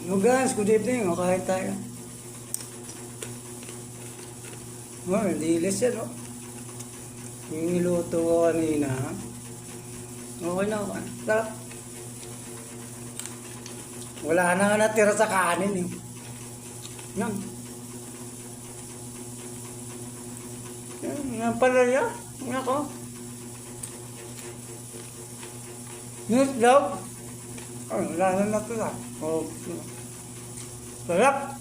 Oh guys, good evening. O, kain tayo. Oh, dilis yan, oh. Yung niluto ko kanina. Okay na, okay. Sarap. Wala na nga natira sa kanin, eh. Yan. Yan pala yan. Yan ako. News daw. Oh, wala na natira. Oh, sarap.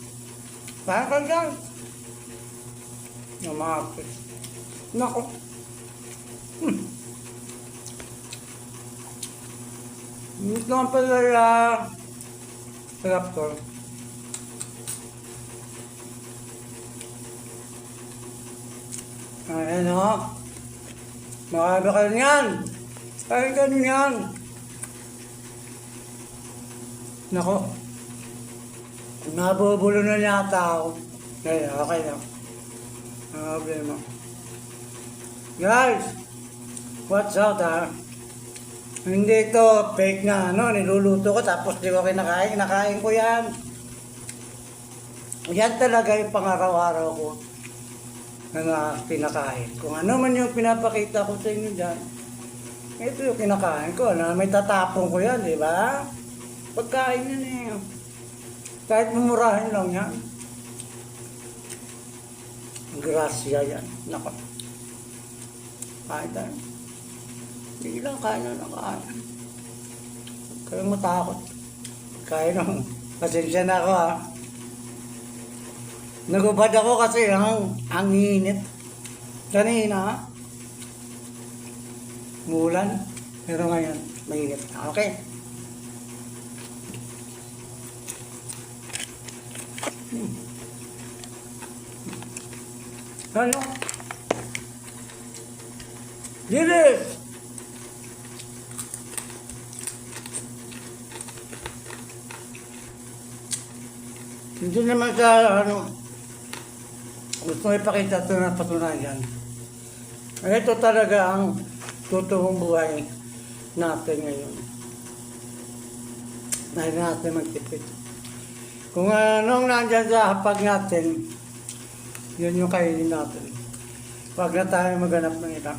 Saan ka dyan? Yung mga apis. Nako. Ito ang pala sarap to. Ayan o. Makaba ka niyan. Ay, ganyan. Nako. Nabubulo na yata ako. Ay, okay na. Ang problema. Guys, what's up ha? Hindi ito fake na ano, niluluto ko tapos di ko kinakain. Kinakain ko yan. Yan talaga yung pangaraw-araw ko na pinakain. Kung ano man yung pinapakita ko sa inyo dyan, ito yung kinakain ko. Na may tatapon ko yan, di ba? Pagkain yan eh. Kahit mumurahin lang yan. Grasya yan. Nako. Kain tayo. Hindi lang kain na nakain. Kayong matakot. Kain lang. Pasensya na ako ha. Nagubad ako kasi ang init. Kanina mulan. Pero ngayon mainit. Okay. Ano? Dilis! Hindi naman sa gusto ko ipakita ito na patunayan. Ito talaga ang totoong buhay natin ngayon. Dahil natin magtipid. Kung anong nandyan sa hapag natin, yun yung kainin natin. Huwag na tayo maghanap ng iba.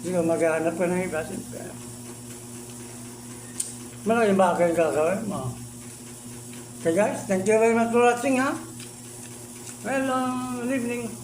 Hindi ko maghanap ka ng iba. Malaking bagay ang gagawin mo. Okay guys, thank you very much for watching ha. Well, good evening.